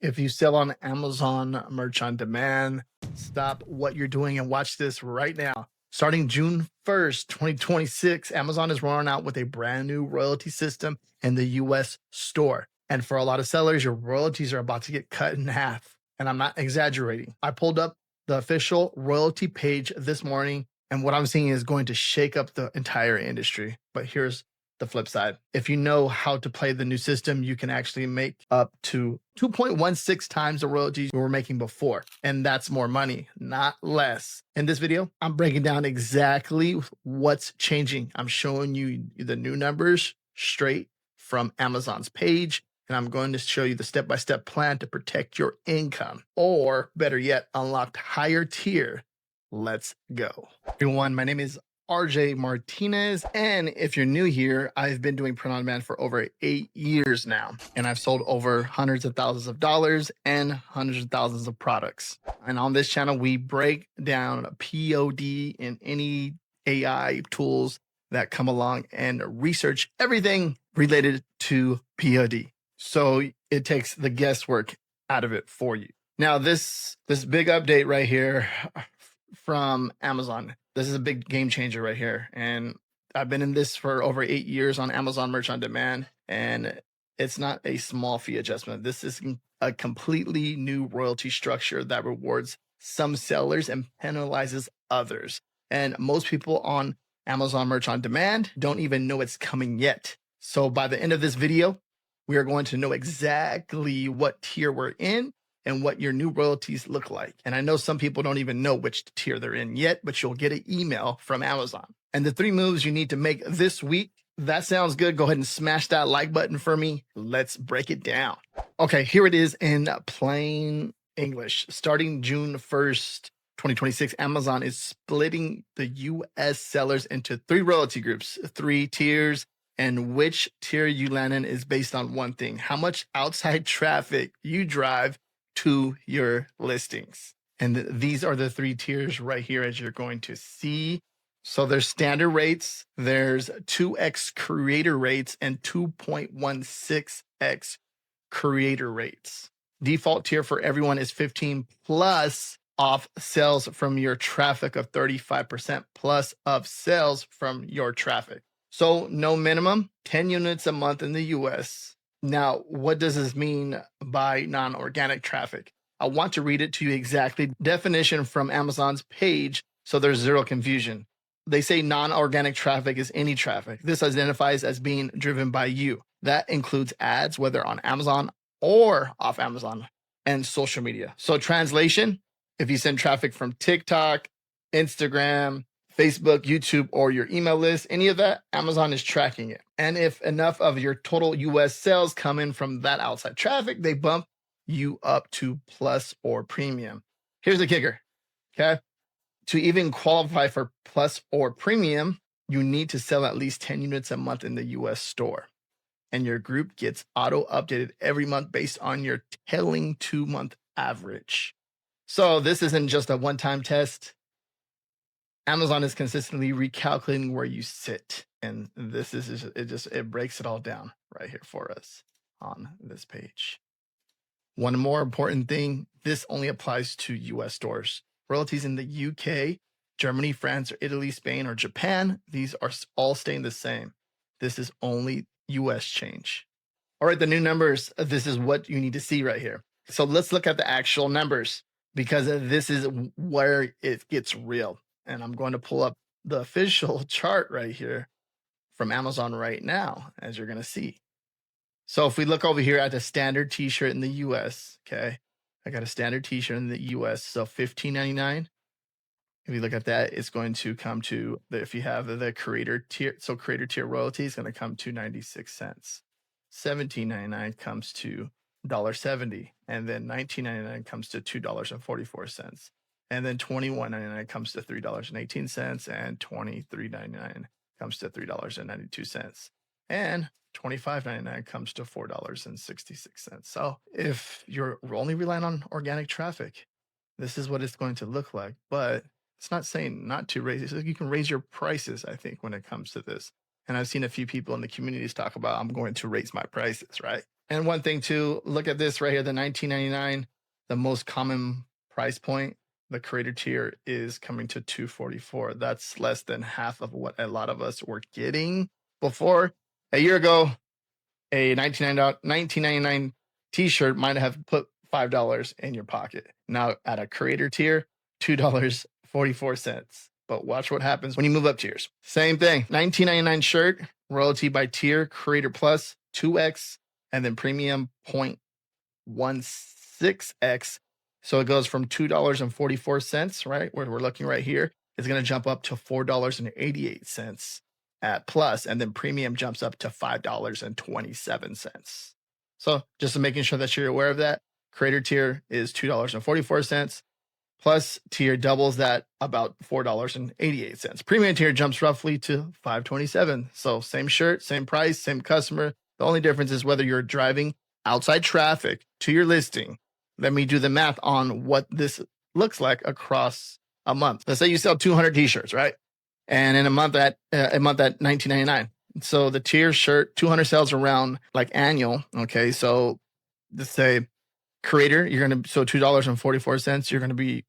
If you sell on Amazon merch on demand, stop what you're doing and watch this right now. Starting June 1st, 2026, Amazon is rolling out with a brand new royalty system in the US store. And for a lot of sellers, your royalties are about to get cut in half. And I'm not exaggerating. I pulled up the official royalty page this morning, and what I'm seeing is going to shake up the entire industry. But here's the flip side. If you know how to play the new system, you can actually make up to 2.16 times the royalties you were making before. And that's more money, not less. In this video, I'm breaking down exactly what's changing. I'm showing you the new numbers straight from Amazon's page. And I'm going to show you the step-by-step plan to protect your income, or better yet, unlock higher tier. Let's go. Everyone, my name is RJ Martinez. And if you're new here, I've been doing print on demand for over 8 years now. And I've sold over hundreds of thousands of dollars and hundreds of thousands of products. And on this channel, we break down POD and any AI tools that come along and research everything related to POD. So it takes the guesswork out of it for you. Now, this big update right here from Amazon. This is a big game changer right here. And I've been in this for over 8 years on Amazon Merch on Demand. And it's not a small fee adjustment. This is a completely new royalty structure that rewards some sellers and penalizes others. And most people on Amazon Merch on Demand don't even know it's coming yet. So by the end of this video, we are going to know exactly what tier we're in and what your new royalties look like. And I know some people don't even know which tier they're in yet, but you'll get an email from Amazon. And the 3 moves you need to make this week, that sounds good. Go ahead and smash that like button for me. Let's break it down. Okay, here it is in plain English. Starting June 1st, 2026, Amazon is splitting the US sellers into 3 royalty groups, 3 tiers. And which tier you land in is based on one thing: how much outside traffic you drive to your listings. And these are the 3 tiers right here, as you're going to see. So there's standard rates, there's 2x creator rates, and 2.16x creator rates. Default tier for everyone is 15 plus off sales from your traffic of 35% plus of sales from your traffic. So no minimum, 10 units a month in the US. Now, what does this mean by non-organic traffic? I want to read it to you exactly. Definition from Amazon's page, so there's zero confusion. They say non-organic traffic is any traffic. This identifies as being driven by you. That includes ads, whether on Amazon or off Amazon, and social media. So translation, if you send traffic from TikTok, Instagram, Facebook, YouTube, or your email list, any of that, Amazon is tracking it. And if enough of your total US sales come in from that outside traffic, they bump you up to plus or premium. Here's the kicker, okay? To even qualify for plus or premium, you need to sell at least 10 units a month in the US store. And your group gets auto updated every month based on your trailing 2-month average. So this isn't just a one-time test. Amazon is consistently recalculating where you sit. And this is it breaks it all down right here for us on this page. One more important thing, this only applies to US stores. Royalties in the UK, Germany, France, or Italy, Spain, or Japan, these are all staying the same. This is only US change. All right, the new numbers, this is what you need to see right here. So let's look at the actual numbers, because this is where it gets real. And I'm going to pull up the official chart right here from Amazon right now, as you're going to see. So if we look over here at the standard t-shirt in the US, okay, I got a standard t-shirt in the US, so $15.99. If you look at that, it's going to come to, if you have the creator tier, so creator tier royalty is going to come to 96 cents. $17.99 comes to $1.70, and then $19.99 comes to $2.44. And then $21.99 comes to $3.18, and $23.99 comes to $3.92. And $25.99 comes to $4.66. So if you're only relying on organic traffic, this is what it's going to look like. But it's not saying not to raise it. You can raise your prices, I think, when it comes to this. And I've seen a few people in the communities talk about, I'm going to raise my prices, right? And one thing too, look at this right here, the 19.99, the most common price point. The creator tier is coming to 244. That's less than half of what a lot of us were getting before. A year ago, a 19.99 t-shirt might have put $5 in your pocket. Now at a creator tier, $2.44. But watch what happens when you move up tiers. Same thing. 19.99 shirt, royalty by tier, creator plus 2x, and then premium 0.16x. So it goes from $2.44, right? Where we're looking right here. It's going to jump up to $4.88 at plus, and then premium jumps up to $5.27. So just making sure that you're aware of that. Creator tier is $2.44. Plus tier doubles that, about $4.88. Premium tier jumps roughly to $5.27. So same shirt, same price, same customer. The only difference is whether you're driving outside traffic to your listing. Let me do the math on what this looks like across a month. Let's say you sell 200 t-shirts, right? And in a month at $19.99. So the tier shirt, 200 sales around like annual. Okay, so let's say creator, you're gonna so $2.44. You're gonna be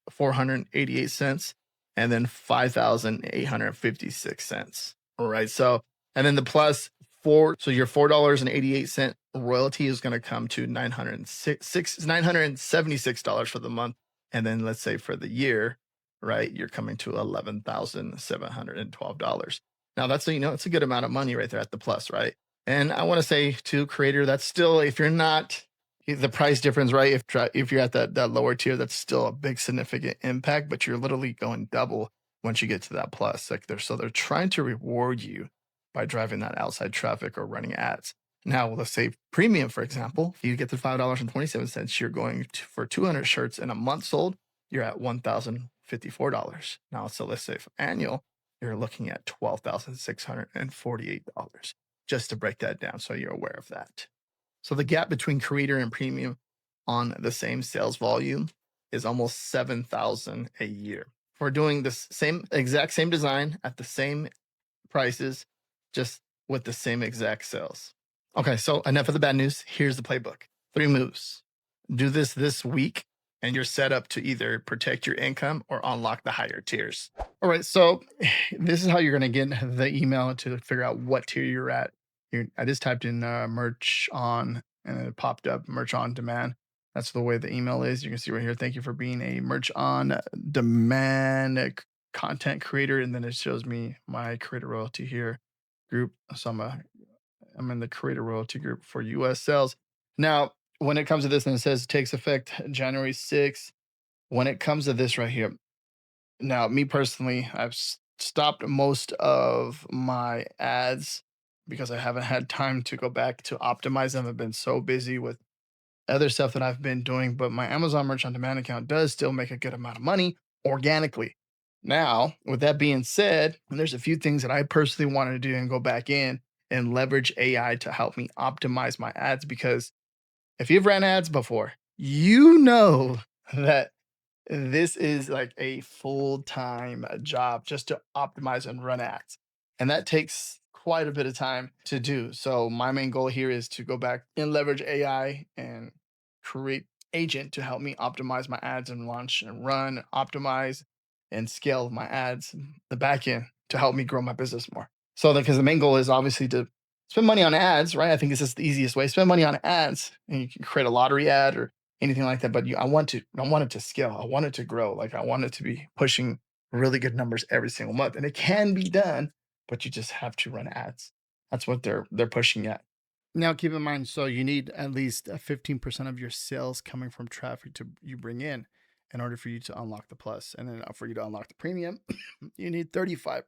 488 cents, and then 5,856 cents. All right, so and then the plus four, so your $4.88 royalty is gonna come to $976 for the month, and then let's say for the year, right, you're coming to $11,712. Now that's it's a good amount of money right there at the plus, right? And I want to say to creator, that's still, if you're not the price difference, right? If you're at that lower tier, that's still a big significant impact, but you're literally going double once you get to that plus. Like they're trying to reward you by driving that outside traffic or running ads. Now, let's say premium, for example, if you get to $5.27, you're going for 200 shirts in a month sold, you're at $1,054. Now, so let's say for annual, you're looking at $12,648, just to break that down so you're aware of that. So the gap between creator and premium on the same sales volume is almost 7,000 a year. For doing this exact same design at the same prices, just with the same exact sales. Okay, so enough of the bad news. Here's the playbook. 3 moves. Do this week, and you're set up to either protect your income or unlock the higher tiers. All right, so this is how you're going to get the email to figure out what tier you're at. I just typed in merch on, and it popped up merch on demand. That's the way the email is. You can see right here. Thank you for being a merch on demand content creator. And then it shows me my creator royalty here group. So I'm in the creator royalty group for US sales. Now, when it comes to this, and it says it takes effect January 6th. When it comes to this right here, now, me personally, I've stopped most of my ads because I haven't had time to go back to optimize them. I've been so busy with other stuff that I've been doing, but my Amazon Merch on Demand account does still make a good amount of money organically. Now, with that being said, there's a few things that I personally wanted to do and go back in and leverage AI to help me optimize my ads, because if you've ran ads before, you know that this is like a full-time job just to optimize and run ads. And that takes quite a bit of time to do. So my main goal here is to go back and leverage AI and create agent to help me optimize my ads and launch and run, optimize and scale my ads, the back end, to help me grow my business more. So because the main goal is obviously to spend money on ads, right? I think this is the easiest way. Spend money on ads, and you can create a lottery ad or anything like that. But I want it to scale. I want it to grow. Like I want it to be pushing really good numbers every single month. And it can be done, but you just have to run ads. That's what they're pushing at. Now, keep in mind, so you need at least 15% of your sales coming from traffic to you bring in order for you to unlock the plus. And then for you to unlock the premium, you need 35%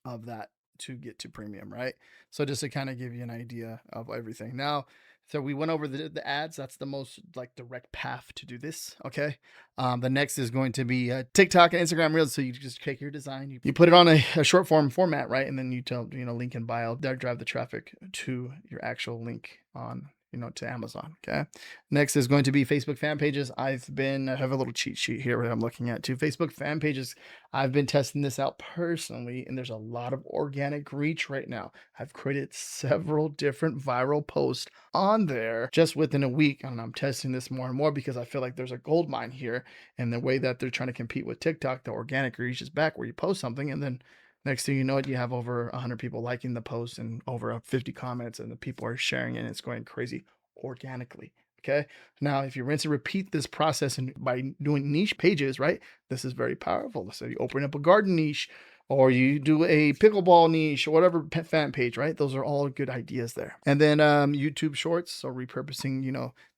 of that to get to premium, right? So just to kind of give you an idea of everything. Now, so we went over the ads. That's the most like direct path to do this. Okay. The next is going to be TikTok and Instagram Reels. So you just take your design, you put it on a short form format, right? And then you tell, link in bio, that drive the traffic to your actual link on to Amazon. Okay. Next is going to be Facebook fan pages. I have a little cheat sheet here that I'm looking at too. Facebook fan pages. I've been testing this out personally, and there's a lot of organic reach right now. I've created several different viral posts on there just within a week, and I'm testing this more and more because I feel like there's a gold mine here. And the way that they're trying to compete with TikTok, the organic reach is back where you post something, and then next thing you know, you have over 100 people liking the post and over 50 comments, and the people are sharing it, and it's going crazy organically. Okay. Now, if you rinse and repeat this process and by doing niche pages, right, this is very powerful. So you open up a garden niche, or you do a pickleball niche, or whatever pet fan page, right? Those are all good ideas there. And then YouTube Shorts, so repurposing,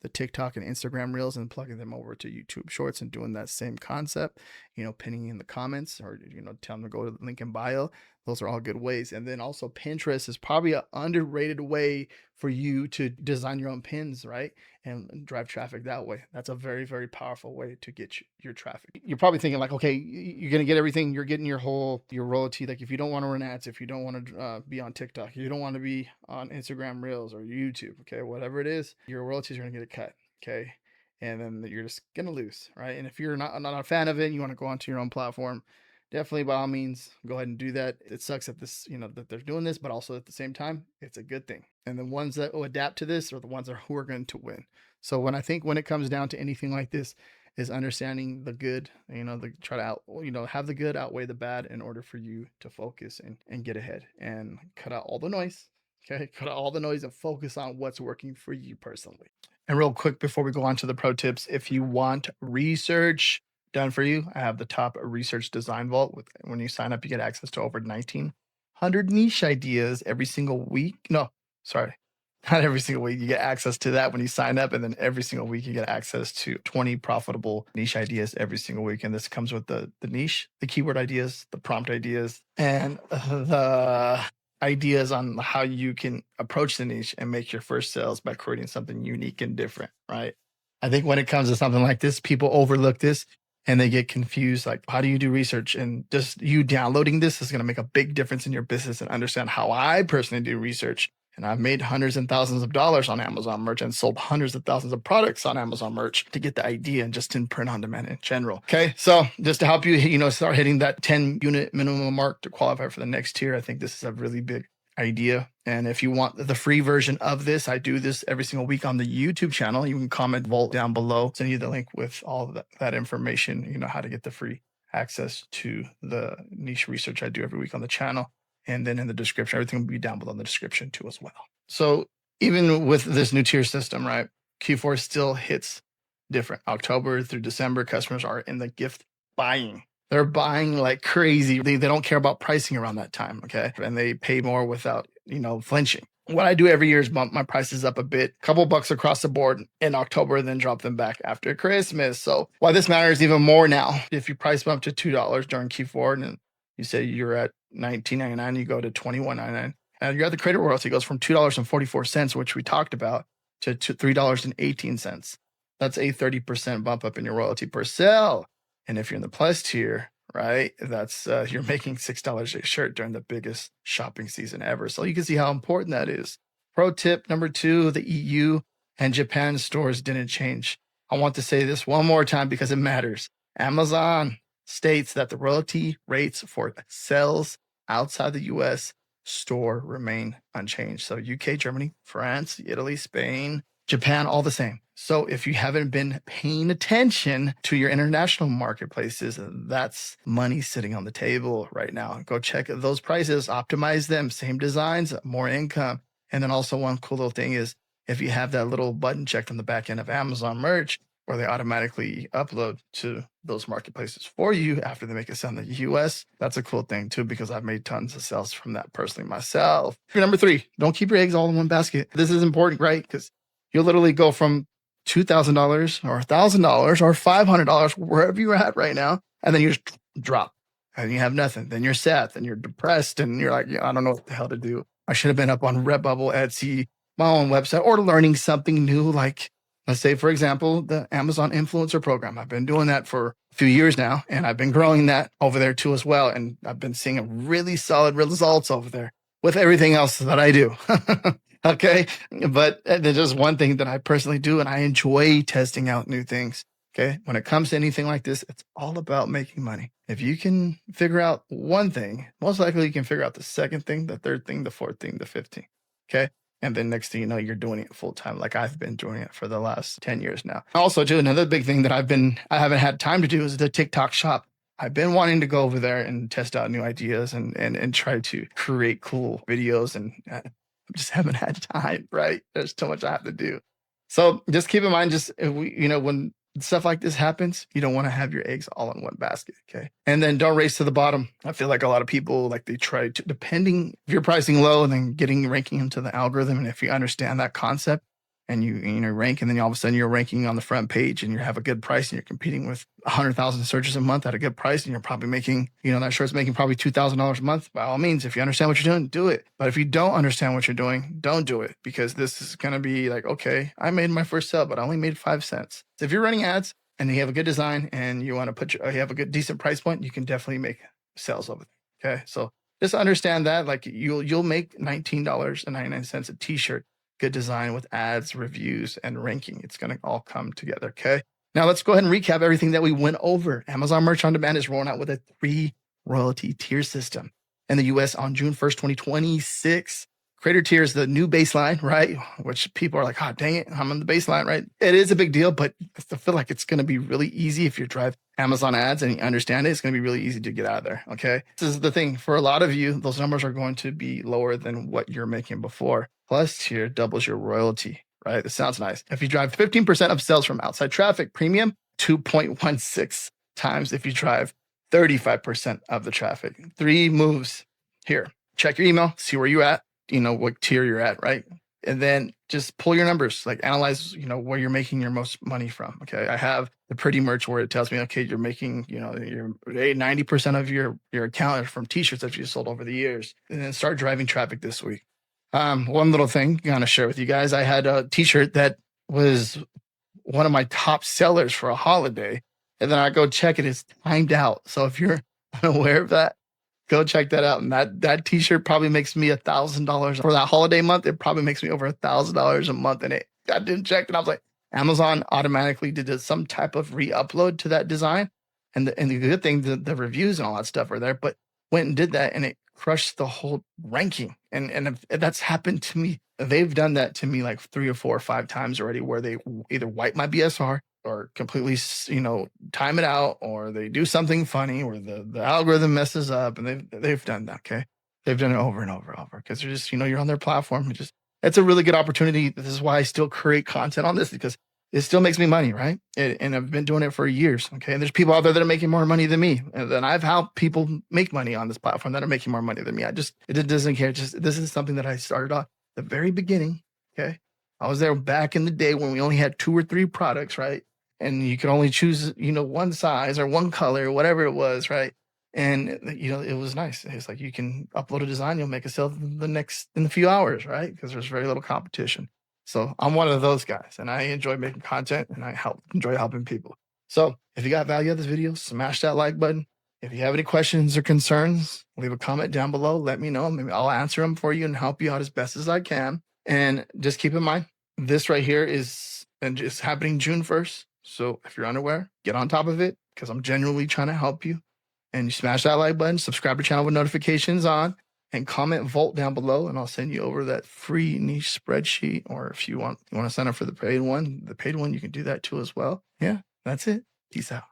the TikTok and Instagram Reels and plugging them over to YouTube Shorts and doing that same concept, pinning in the comments, or, tell them to go to the link in bio. Those are all good ways. And then also Pinterest is probably an underrated way for you to design your own pins, right? And drive traffic that way. That's a very, very powerful way to get your traffic. You're probably thinking like, okay, you're going to get everything. You're getting your royalty. Like if you don't want to run ads, if you don't want to be on TikTok, you don't want to be on Instagram Reels or YouTube, okay, whatever it is, your royalties are going to get a cut, okay? And then you're just going to lose, right? And if you're not a fan of it, you want to go onto your own platform, definitely by all means go ahead and do that. It sucks that that they're doing this, but also at the same time it's a good thing. And the ones that will adapt to this are the ones who are going to win. So when it comes down to anything like this, is understanding the good, try to have the good outweigh the bad in order for you to focus and get ahead and cut out all the noise. Okay, cut out all the noise and focus on what's working for you personally. And real quick before we go on to the pro tips, if you want research done for you, I have the top research design vault. When you sign up, you get access to over 1,900 niche ideas every single week. No, sorry, not every single week. You get access to that when you sign up, and then every single week you get access to 20 profitable niche ideas every single week. And this comes with the niche, the keyword ideas, the prompt ideas, and the ideas on how you can approach the niche and make your first sales by creating something unique and different, right? I think when it comes to something like this, people overlook this and they get confused. Like, how do you do research? And just you downloading this is going to make a big difference in your business, and understand how I personally do research. And I've made hundreds and thousands of dollars on Amazon merch and sold hundreds of thousands of products on Amazon merch to get the idea and just in print on demand in general. Okay. So just to help you, start hitting that 10 unit minimum mark to qualify for the next tier, I think this is a really big idea. And if you want the free version of this, I do this every single week on the YouTube channel. You can comment vault down below, send you the link with all of that information, how to get the free access to the niche research I do every week on the channel. And then in the description, everything will be down below in the description too as well. So even with this new tier system, right, Q4 still hits different. October through December, customers are in the gift buying. They're buying like crazy. They don't care about pricing around that time, okay? And they pay more without, flinching. What I do every year is bump my prices up a bit, couple bucks across the board in October, then drop them back after Christmas. So why this matters even more now, if you price bump to $2 during Q4 and then you say you're at $19.99, you go to $21.99. And your other credit royalty goes from $2.44, which we talked about, to $3.18. That's a 30% bump up in your royalty per sale. And if you're in the plus tier, right, that's you're making $6 a shirt during the biggest shopping season ever. So you can see how important that is. Pro tip number 2, the EU and Japan stores didn't change. I want to say this one more time because it matters. Amazon states that the royalty rates for sales outside the US store remain unchanged. So UK, Germany, France, Italy, Spain, Japan, all the same. So if you haven't been paying attention to your international marketplaces, that's money sitting on the table right now. Go check those prices, optimize them, same designs, more income. And then also one cool little thing is if you have that little button checked on the back end of Amazon merch, where they automatically upload to those marketplaces for you after they make it sell in the US. That's a cool thing too, because I've made tons of sales from that personally myself. Number 3, don't keep your eggs all in one basket. This is important, right? Because you'll literally go from $2,000 or $1,000 or $500, wherever you're at right now, and then you just drop and you have nothing. Then you're sad, then you're depressed, and you're like, I don't know what the hell to do. I should have been up on Redbubble, Etsy, my own website, or learning something new, like, let's say, for example, the Amazon influencer program. I've been doing that for a few years now, and I've been growing that over there too as well. And I've been seeing really solid results over there with everything else that I do. Okay. But there's just one thing that I personally do, and I enjoy testing out new things. Okay. When it comes to anything like this, it's all about making money. If you can figure out one thing, most likely you can figure out the second thing, the third thing, the fourth thing, the fifth thing. Okay. And then next thing you know, you're doing it full time. Like I've been doing it for the last 10 years now. Also, too, another big thing that I haven't had time to do is the TikTok shop. I've been wanting to go over there and test out new ideas and try to create cool videos and just haven't had time, right? There's too much I have to do. So just keep in mind, just if when stuff like this happens, you don't want to have your eggs all in one basket. Okay. And then don't race to the bottom. I feel like a lot of people like they try to, depending if you're pricing low and then ranking into the algorithm. And if you understand that concept, and you rank, and then all of a sudden you're ranking on the front page and you have a good price and you're competing with 100,000 searches a month at a good price, and you're probably making, that short's making probably $2,000 a month. By all means, if you understand what you're doing, do it. But if you don't understand what you're doing, don't do it, because this is going to be like, okay, I made my first sale, but I only made 5 cents. So if you're running ads and you have a good design and you want to you have a good decent price point, you can definitely make sales of it. Okay. So just understand that, like you'll make $19.99 a t-shirt. Good design with ads, reviews, and ranking. It's going to all come together. Okay. Now let's go ahead and recap everything that we went over. Amazon Merch on Demand is rolling out with a 3 royalty tier system in the US on June 1st, 2026. Creator tier is the new baseline, right? Which people are like, oh, dang it, I'm on the baseline, right? It is a big deal, but I feel like it's going to be really easy if you drive Amazon ads and you understand it. It's going to be really easy to get out of there. Okay. This is the thing. For a lot of you, those numbers are going to be lower than what you're making before. Plus tier doubles your royalty, right? This sounds nice. If you drive 15% of sales from outside traffic, premium 2.16 times if you drive 35% of the traffic. 3 moves here. Check your email, see where you're at, what tier you're at, right? And then just pull your numbers, like analyze, where you're making your most money from. Okay. I have the pretty merch where it tells me, okay, you're making, your 90% of your account is from t-shirts that you sold over the years, and then start driving traffic this week. One little thing I'm going to share with you guys. I had a t-shirt that was one of my top sellers for a holiday. And then I go check it. It's timed out. So if you're unaware of that, go check that out. And that t-shirt probably makes me $1,000 for that holiday month. It probably makes me over $1,000 a month. And I didn't check. And I was like, Amazon automatically did some type of re-upload to that design. And the good thing, the reviews and all that stuff are there, but went and did that, and it crushed the whole ranking. And if that's happened to me, they've done that to me like 3 or 4 or 5 times already, where they either wipe my BSR or completely, time it out, or they do something funny where the algorithm messes up, and they've done that. Okay. They've done it over and over and over, because they're just, you're on their platform. It's a really good opportunity. This is why I still create content on this, because it still makes me money, right? And I've been doing it for years. Okay. And there's people out there that are making more money than me. And then I've helped people make money on this platform that are making more money than me. It doesn't care. This is something that I started off the very beginning. Okay. I was there back in the day when we only had 2 or 3 products, right? And you could only choose, one size or one color, whatever it was, right? And it was nice. It's like you can upload a design, you'll make a sale in a few hours, right? Because there's very little competition. So I'm one of those guys, and I enjoy making content, and I enjoy helping people. So if you got value out of this video, smash that like button. If you have any questions or concerns, leave a comment down below. Let me know. Maybe I'll answer them for you and help you out as best as I can. And just keep in mind, this right here is happening June 1st. So if you're unaware, get on top of it, because I'm genuinely trying to help you. And you smash that like button, subscribe to the channel with notifications on, and comment Volt down below, and I'll send you over that free niche spreadsheet. Or if you want to sign up for the paid one, you can do that too as well. Yeah, that's it. Peace out.